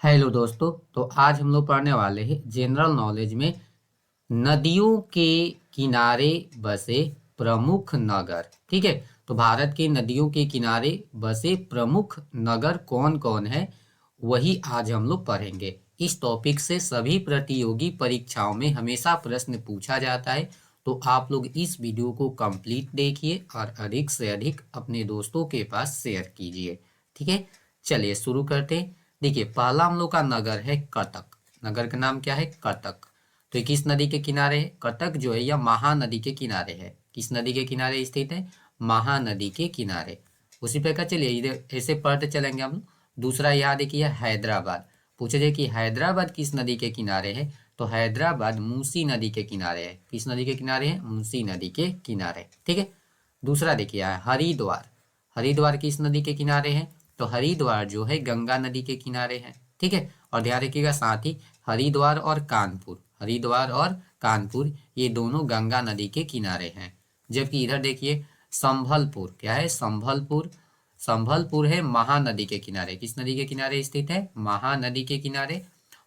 Hello दोस्तों। तो आज हम लोग पढ़ने वाले हैं जनरल नॉलेज में नदियों के किनारे बसे प्रमुख नगर। ठीक है। तो भारत के नदियों के किनारे बसे प्रमुख नगर कौन कौन है वही आज हम लोग पढ़ेंगे। इस टॉपिक से सभी प्रतियोगी परीक्षाओं में हमेशा प्रश्न पूछा जाता है। तो आप लोग इस वीडियो को कंप्लीट देखिए और अधिक से अधिक अपने दोस्तों के पास शेयर कीजिए। ठीक है, चलिए शुरू करते हैं। देखिए, पहला हम लोग का नगर है कटक। नगर का नाम क्या है? कटक। तो ये किस नदी के किनारे है? कटक जो है यह महानदी के किनारे है। किस नदी के किनारे स्थित है? महानदी के किनारे। उसी प्रकार चलिए इधर ऐसे पढ़ते चलेंगे हम। दूसरा यहाँ देखिए हैदराबाद। पूछे जाए कि हैदराबाद किस नदी के किनारे है? तो हैदराबाद मूसी नदी के किनारे है। किस नदी के किनारे है? मूसी नदी के किनारे। ठीक है। दूसरा देखिए हरिद्वार। हरिद्वार किस नदी के किनारे है? तो हरिद्वार जो है गंगा नदी के किनारे है। ठीक है। और ध्यान रखिएगा साथ ही हरिद्वार और कानपुर, हरिद्वार और कानपुर ये दोनों गंगा नदी के किनारे हैं। जबकि इधर देखिए संभलपुर, क्या है? संभलपुर। संभलपुर है महानदी के किनारे। किस नदी के किनारे स्थित है? महानदी के किनारे।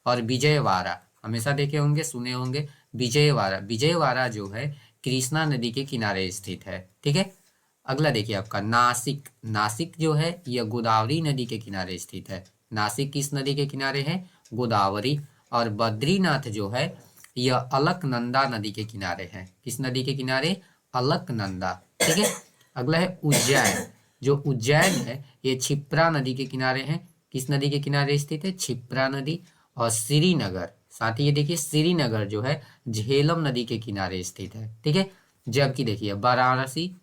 और विजयवाड़ा हमेशा देखे होंगे, सुने होंगे। विजयवाड़ा, विजयवाड़ा जो है कृष्णा नदी के किनारे स्थित है। ठीक है। अगला देखिए आपका नासिक। नासिक जो है यह गोदावरी नदी के किनारे स्थित है। नासिक किस नदी के किनारे है? गोदावरी। और बद्रीनाथ जो है यह अलकनंदा नदी के किनारे है। किस नदी के किनारे? अलकनंदा। ठीक है। अगला है उज्जैन। जो उज्जैन है ये क्षिप्रा नदी के किनारे है। किस नदी के किनारे स्थित है? क्षिप्रा नदी। और श्रीनगर, साथ ही ये देखिए श्रीनगर जो है झेलम नदी के किनारे स्थित है। ठीक है। जबकि देखिए वाराणसी,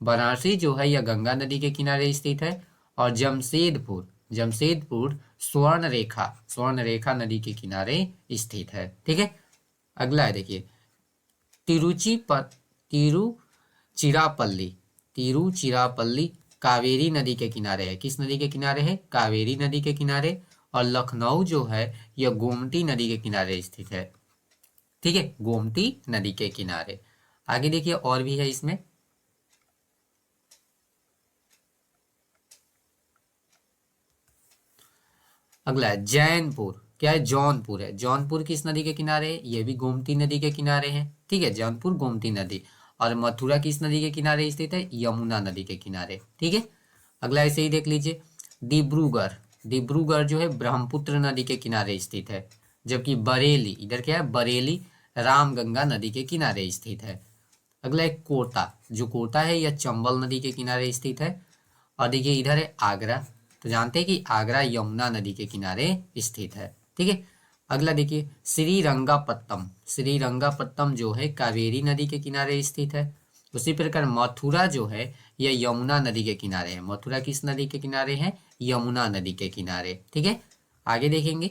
वाराणसी जो है यह गंगा नदी के किनारे स्थित है। और जमशेदपुर, जमशेदपुर स्वर्ण रेखा, स्वर्ण रेखा नदी के किनारे स्थित है। ठीक है। अगला है देखिए तिरुचिरापल्ली। तिरुचिरापल्ली कावेरी नदी के किनारे है। किस नदी के किनारे है? कावेरी नदी के किनारे। और लखनऊ जो है यह गोमती नदी के किनारे स्थित है। ठीक है, गोमती नदी के किनारे। आगे देखिए और भी है इसमें। अगला है जैनपुर। क्या है? जौनपुर है। जौनपुर किस नदी के किनारे है? ये भी गोमती नदी के किनारे है। ठीक है, जौनपुर गोमती नदी। और मथुरा किस नदी के किनारे स्थित है? यमुना नदी के किनारे। ठीक है। अगला ऐसे ही देख लीजिए डिब्रूगढ़। डिब्रूगढ़ जो है ब्रह्मपुत्र नदी के किनारे स्थित है। जबकि बरेली, इधर क्या है? बरेली रामगंगा नदी के किनारे स्थित है। अगला है कोटा। जो कोटा है यह चंबल नदी के किनारे स्थित है। और देखिए इधर है आगरा। तो जानते हैं कि आगरा यमुना नदी के किनारे स्थित है। ठीक है। अगला देखिए श्रीरंगापत्तम। श्रीरंगापत्तम जो है कावेरी नदी के किनारे स्थित है। उसी प्रकार मथुरा जो है यह यमुना नदी के किनारे है। मथुरा किस नदी के किनारे है? यमुना नदी के किनारे। ठीक है। आगे देखेंगे।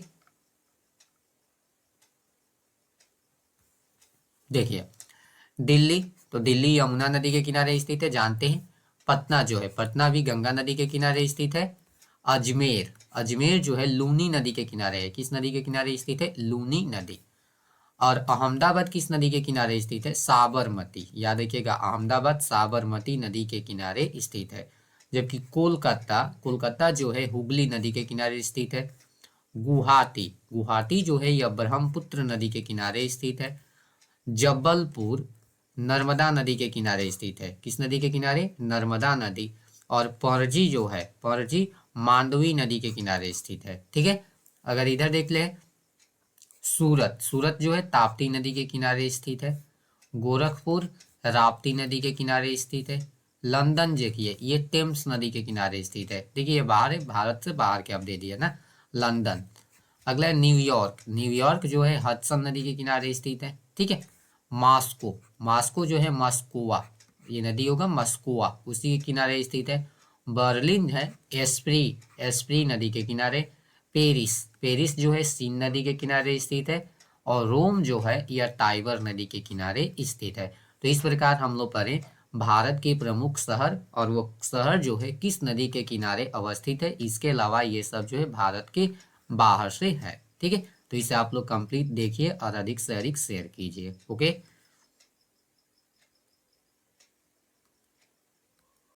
देखिए दिल्ली, तो दिल्ली यमुना नदी के किनारे स्थित है, जानते हैं। पटना जो है, पटना भी गंगा नदी के किनारे स्थित है। अजमेर, अजमेर जो है लूनी नदी के किनारे है। किस नदी के किनारे स्थित है? लूनी नदी। और अहमदाबाद किस नदी के किनारे स्थित है? साबरमती। याद रखिएगा अहमदाबाद साबरमती नदी के किनारे स्थित है। जबकि कोलकाता, कोलकाता जो है हुगली नदी के किनारे स्थित है। गुवाहाटी, गुवाहाटी जो है यह ब्रह्मपुत्र नदी के किनारे स्थित है। जबलपुर नर्मदा नदी के किनारे स्थित है। किस नदी के किनारे? नर्मदा नदी। और पणजी जो है, पणजी मांडवी नदी के किनारे स्थित है। ठीक है। अगर इधर देख ले सूरत, सूरत जो है ताप्ती नदी के किनारे स्थित है। गोरखपुर राप्ती नदी के किनारे स्थित है। लंदन देखिए ये टेम्स नदी के किनारे स्थित है। देखिए ये बाहर है, भारत से बाहर के आप दे दिया ना, लंदन। अगला है न्यूयॉर्क। न्यूयॉर्क जो है हडसन नदी के किनारे स्थित है। ठीक है। मास्को, मास्को जो है मस्कोवा, ये नदी होगा मस्कोवा, उसी के किनारे स्थित है। बर्लिन है एस्प्री, एस्प्री नदी के किनारे। पेरिस, पेरिस जो है सीन नदी के किनारे स्थित है। और रोम जो है यह टाइबर नदी के किनारे स्थित है। तो इस प्रकार हम लोग पढ़े भारत के प्रमुख शहर, और वो शहर जो है किस नदी के किनारे अवस्थित है। इसके अलावा ये सब जो है भारत के बाहर से है। ठीक है। तो इसे आप लोग कंप्लीट देखिए और अधिक से अधिक शेयर कीजिए। ओके।